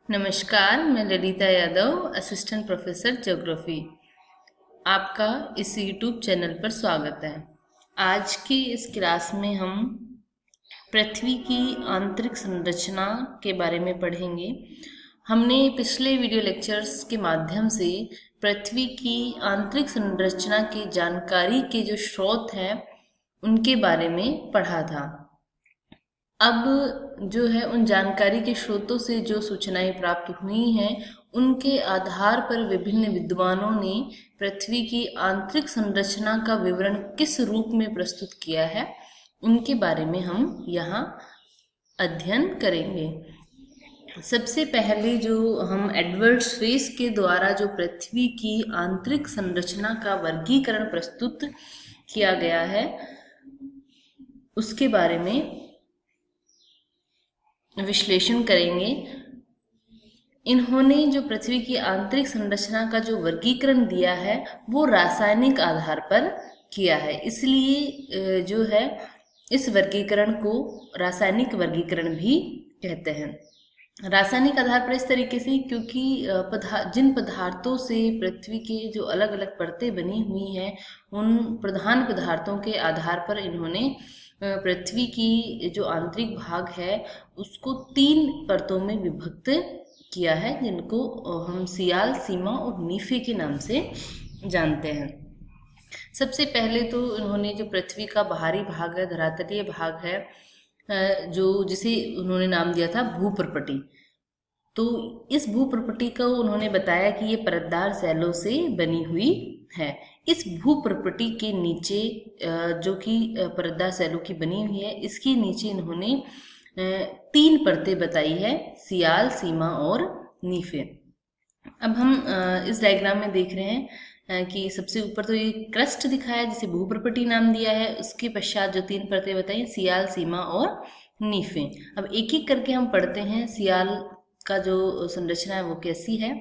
नमस्कार, मैं Lalita Yadav, assistant professor geography. आपका इस यूट्यूब चैनल पर स्वागत है। आज की इस क्लास में हम पृथ्वी की आंतरिक संरचना के बारे में पढ़ेंगे। हमने पिछले वीडियो लेक्चर्स के माध्यम से पृथ्वी की आंतरिक संरचना की जानकारी के जो स्रोत हैं उनके बारे में पढ़ा था। अब जो है उन जानकारी के स्रोतों से जो सूचनाएं प्राप्त हुई हैं उनके आधार पर विभिन्न विद्वानों ने पृथ्वी की आंतरिक संरचना का विवरण किस रूप में प्रस्तुत किया है उनके बारे में हम यहाँ अध्ययन करेंगे। सबसे पहले जो हम एडवर्ड स्वेस के द्वारा जो पृथ्वी की आंतरिक संरचना का वर्गीकरण प्रस्तुत किया गया है उसके बारे में विश्लेषण करेंगे। इन्होंने जो पृथ्वी की आंतरिक संरचना का जो वर्गीकरण दिया है वो रासायनिक आधार पर किया है, इसलिए जो है इस वर्गीकरण को रासायनिक वर्गीकरण भी कहते हैं। रासायनिक आधार पर इस तरीके से क्योंकि जिन पदार्थों से पृथ्वी के जो अलग अलग परतें बनी हुई हैं उन प्रधान पदार्थों के आधार पर इन्होंने पृथ्वी की जो आंतरिक भाग है उसको 3 परतों में विभक्त किया है, जिनको हम सियाल, सीमा और नीफे के नाम से जानते हैं। सबसे पहले तो इन्होंने जो पृथ्वी का बाहरी भाग है, धरातलीय भाग है, जो जिसे उन्होंने नाम दिया था भूप्रपटी। तो इस भूप्रपटी को उन्होंने बताया कि ये परतदार सैलों से बनी हुई है। इस भूप्रपटी के नीचे जो कि परतदार सैलों की बनी हुई है, इसके नीचे इन्होंने 3 परतें बताई है, सियाल, सीमा और नीफे। अब हम इस डायग्राम में देख रहे हैं कि सबसे ऊपर तो ये क्रस्ट दिखाया है जिसे भूप्रपटी नाम दिया है, उसके पश्चात जो 3 परतें बताई सियाल, सीमा और नीफे। अब एक एक करके हम पढ़ते हैं। सियाल का जो संरचना है वो कैसी है।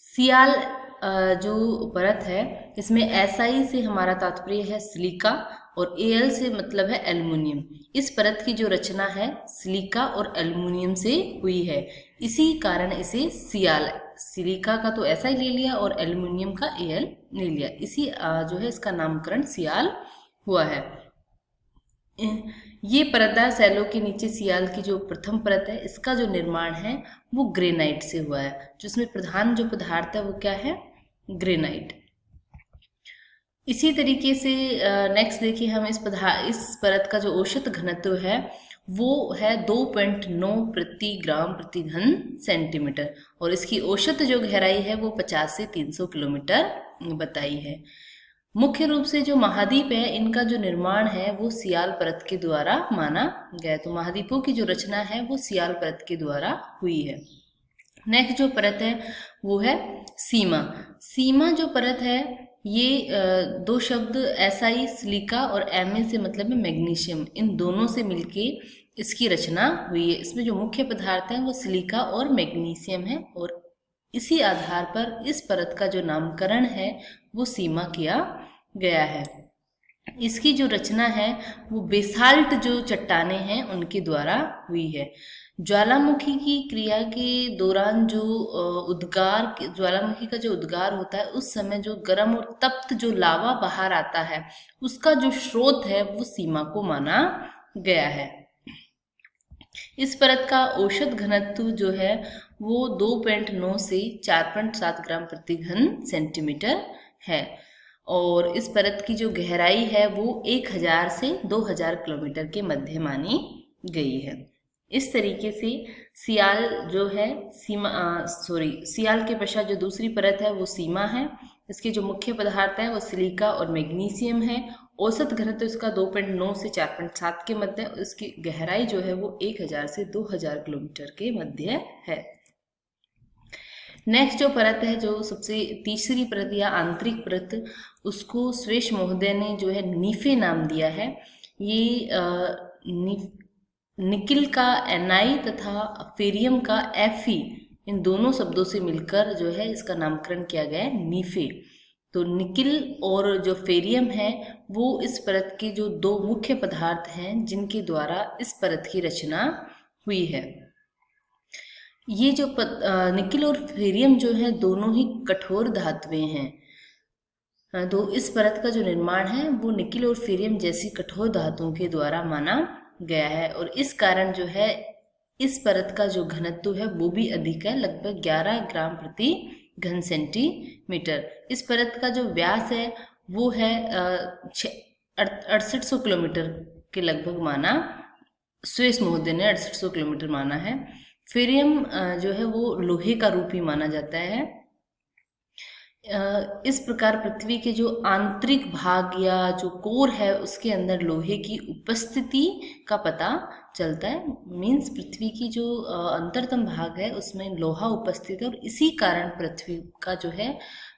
सियाल जो परत है इसमें SI से हमारा तात्पर्य है सिलिका और Al से मतलब है एल्युमिनियम। इस परत की जो रचना है सिलिका और एल्युमिनियम से हुई है, इसी कारण इसे सिलिका का तो SI ले लिया और एल्युमिनियम का Al ले लिया, इसी जो है इसका नामकरण सियाल हुआ है। ये परतदार सैलों के नीचे सियाल की जो प्रथम परत है इसका जो निर्माण है वो ग्रेनाइट से हुआ है। जिसमें प्रधान जो पदार्थ है वो क्या है, ग्रेनाइट। इसी तरीके से नेक्स्ट देखिए हम इस परत का जो औसत घनत्व है वो है 2.9 प्रति ग्राम प्रति घन सेंटीमीटर और इसकी औसत जो गहराई है वो 50 से 300 किलोमीटर बताई है। मुख्य रूप से जो महाद्वीप है इनका जो निर्माण है वो सियाल परत के द्वारा माना गया, तो महाद्वीपों की जो रचना है वो सियाल परत के द्वारा हुई है। नेक्स्ट जो परत है वो है सीमा। सीमा जो परत है ये 2 शब्द SI सिलिका और Ma से मतलब है मैग्नीशियम, इन दोनों से मिलके इसकी रचना हुई है। इसमें जो मुख्य पदार्थ है वो सिलिका और मैग्नीशियम है और इसी आधार पर इस परत का जो नामकरण है वो सीमा किया गया है। इसकी जो रचना है वो बेसाल्ट जो चट्टाने हैं उनके द्वारा हुई है। ज्वालामुखी की क्रिया के दौरान जो ज्वालामुखी का जो उद्गार होता है उस समय जो गर्म और तप्त जो लावा बाहर आता है उसका जो स्रोत है वो सीमा को माना गया है। इस परत का औसत घनत्व जो है वो 2.9 से 4.7 ग्राम प्रति घन सेंटीमीटर है और इस परत की जो गहराई है वो 1000 से 2000 किलोमीटर के मध्य मानी गई है। इस तरीके से सियाल जो है सियाल के पश्चात जो दूसरी परत है वो सीमा है। इसके जो मुख्य पदार्थ हैं वो सिलिका और मैग्नीशियम है। औसत घनत्व इसका 2.9 से 4.7 के मध्य, इसकी गहराई जो है वो 1000 से 2000 किलोमीटर के मध्य है। नेक्स्ट जो परत है जो सबसे तीसरी परत या आंतरिक परत, उसको स्वेश महोदय ने जो है नीफे नाम दिया है। ये निकिल का Na तथा फेरियम का Fe, इन दोनों शब्दों से मिलकर जो है इसका नामकरण किया गया है नीफे। तो निकिल और जो फेरियम है वो इस परत के जो 2 मुख्य पदार्थ हैं जिनके द्वारा इस परत की रचना हुई है। ये जो निकिल और फेरियम जो है दोनों ही कठोर धातुएं हैं। तो इस परत का जो निर्माण है वो निकिल और फेरियम जैसी कठोर धातुओं के द्वारा माना गया है, और इस कारण जो है इस परत का जो घनत्व है वो भी अधिक है, लगभग 11 ग्राम प्रति घन सेंटीमीटर। इस परत का जो व्यास है वो है 6800 किलोमीटर के लगभग माना, स्वेस महोदय ने 6800 किलोमीटर माना है। फेरियम जो है वो लोहे का रूप ही माना जाता है। इस प्रकार पृथ्वी के जो आंतरिक भाग या जो कोर है उसके अंदर लोहे की उपस्थिति का पता चलता है। मीन्स पृथ्वी की जो अंतरतम भाग है उसमें लोहा उपस्थित है, और इसी कारण पृथ्वी का जो है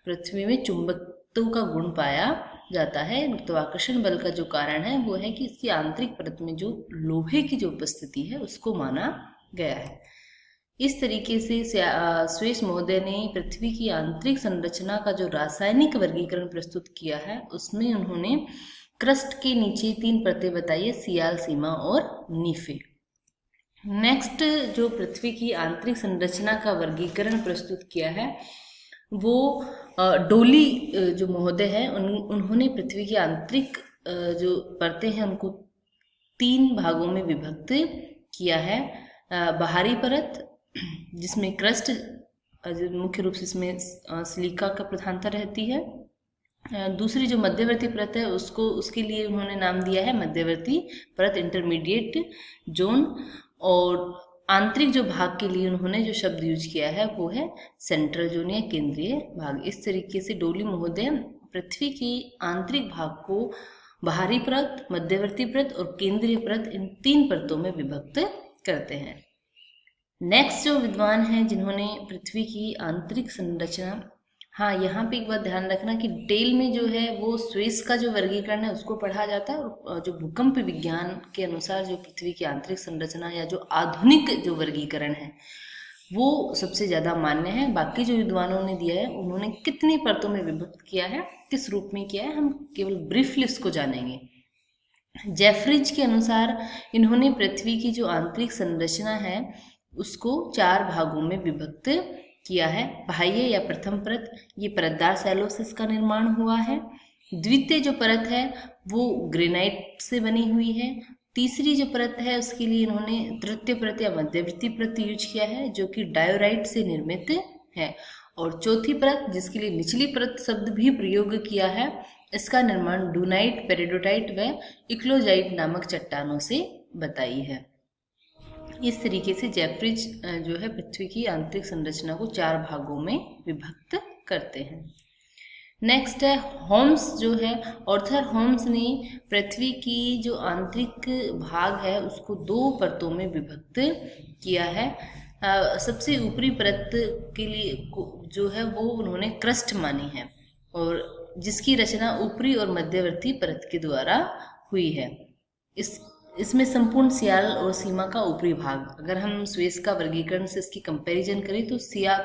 पृथ्वी में चुंबकत्व का गुण पाया जाता है। गुरुत्वाकर्षण बल का जो कारण है वो है कि इसकी आंतरिक परत में जो लोहे की जो उपस्थिति है उसको माना गया है। इस तरीके से स्वेस महोदय ने पृथ्वी की आंतरिक संरचना का जो रासायनिक वर्गीकरण प्रस्तुत किया है उसमें उन्होंने क्रस्ट के नीचे 3 परतें बताई है, सियाल, सीमा और नीफे। नेक्स्ट जो पृथ्वी की आंतरिक संरचना का वर्गीकरण प्रस्तुत किया है वो डोली जो महोदय है उन्होंने पृथ्वी की आंतरिक जो परतें हैं उनको 3 भागों में विभक्त किया है। बाहरी परत जिसमें क्रस्ट मुख्य रूप से इसमें सिलिका का प्रधानता रहती है। दूसरी जो मध्यवर्ती परत है उसके लिए उन्होंने नाम दिया है मध्यवर्ती परत, इंटरमीडिएट जोन, और आंतरिक जो भाग के लिए उन्होंने जो शब्द यूज किया है वो है सेंट्रल जोन या केंद्रीय भाग। इस तरीके से डोली महोदय पृथ्वी की आंतरिक भाग को बाहरी परत, मध्यवर्ती परत और केंद्रीय परत, इन 3 परतों में विभक्त करते हैं। नेक्स्ट जो विद्वान हैं जिन्होंने पृथ्वी की आंतरिक संरचना, हाँ यहाँ पे एक बात ध्यान रखना कि टेल में जो है वो स्वेस का जो वर्गीकरण है उसको पढ़ा जाता है, और जो भूकंप विज्ञान के अनुसार जो पृथ्वी की आंतरिक संरचना या जो आधुनिक जो वर्गीकरण है वो सबसे ज़्यादा मान्य है। बाकी जो विद्वानों ने दिया है उन्होंने कितनी परतों में विभक्त किया है, किस रूप में किया है, हम केवल ब्रीफली इसको जानेंगे। जेफरिज के अनुसार इन्होंने पृथ्वी की जो आंतरिक संरचना है उसको 4 भागों में विभक्त किया है। बाह्य या प्रथम परत, ये परतदार सैलों से इसका निर्माण हुआ है। द्वितीय जो परत है वो ग्रेनाइट से बनी हुई है। तीसरी जो परत है उसके लिए इन्होंने तृतीय परत या मध्यवर्ती परत यूज किया है जो कि डायोराइट से निर्मित है। और चौथी परत जिसके लिए निचली परत शब्द भी प्रयोग किया है, इसका निर्माण डूनाइट, पेरिडोटाइट व इक्लोजाइट नामक चट्टानों से बताई है। इस तरीके से जेफरिज जो है पृथ्वी की आंतरिक संरचना को 4 भागों में विभक्त करते हैं। नेक्स्ट है होम्स जो है, ऑर्थर होम्स ने पृथ्वी की जो आंतरिक भाग है उसको 2 परतों में विभक्त किया है। सबसे ऊपरी परत के लिए जो है वो उन्होंने क्रस्ट मानी है, और जिसकी रचना ऊपरी और मध्यवर्ती परत के द्वारा हुई है। इसमें संपूर्ण सियाल और सीमा का ऊपरी भाग, अगर हम स्वेस का वर्गीकरण से इसकी कंपैरिजन करें तो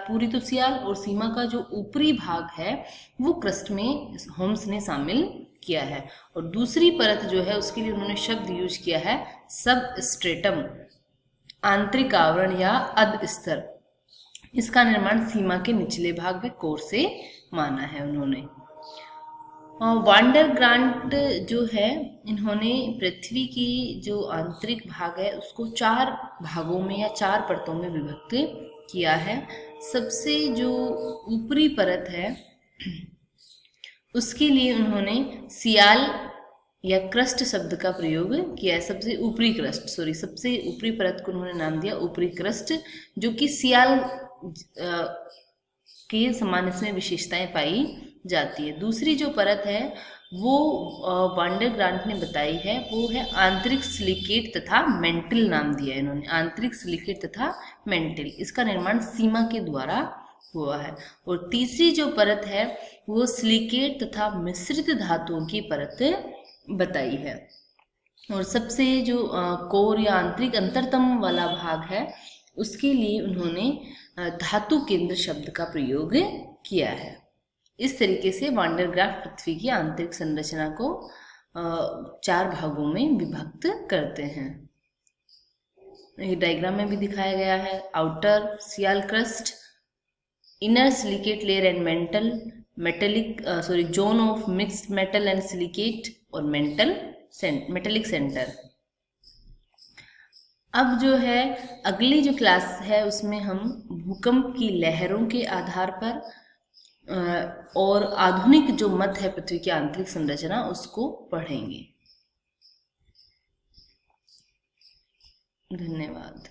पूरी तो सियाल और सीमा का जो ऊपरी भाग है वो क्रस्ट में होम्स ने शामिल किया है। और दूसरी परत जो है उसके लिए उन्होंने शब्द यूज किया है सब स्ट्रेटम, आंतरिक आवरण या अध स्तर। इसका निर्माण सीमा के निचले भाग में कोर से माना है उन्होंने। वांडर ग्रांट जो है इन्होंने पृथ्वी की जो आंतरिक भाग है उसको 4 भागों में या 4 परतों में विभक्त किया है। सबसे जो ऊपरी परत है उसके लिए उन्होंने सियाल या क्रस्ट शब्द का प्रयोग किया है। सबसे ऊपरी परत को उन्होंने नाम दिया ऊपरी क्रस्ट, जो कि सियाल के समान इसमें विशेषताएं पाई जाती है। दूसरी जो परत है वो वांडर ग्रांट ने बताई है, वो है आंतरिक सिलिकेट तथा मेंटल नाम दिया है इन्होंने, आंतरिक सिलिकेट तथा मेंटल। इसका निर्माण सीमा के द्वारा हुआ है। और तीसरी जो परत है वो सिलिकेट तथा मिश्रित धातुओं की परत बताई है। और सबसे जो कोर या आंतरिक अंतरतम वाला भाग है उसके लिए उन्होंने धातु केंद्र शब्द का प्रयोग किया है। इस तरीके से वांडर ग्राफ पृथ्वी की आंतरिक संरचना को 4 भागों में विभक्त करते हैं। ये डायग्राम में भी दिखाया गया है। Outer sial crust, inner silicate layer and zone of mixed metal and silicate और मेटेलिक सेंटर। अब जो है अगली जो क्लास है उसमें हम भूकंप की लहरों के आधार पर और आधुनिक जो मत है पृथ्वी की आंतरिक संरचना उसको पढ़ेंगे। धन्यवाद।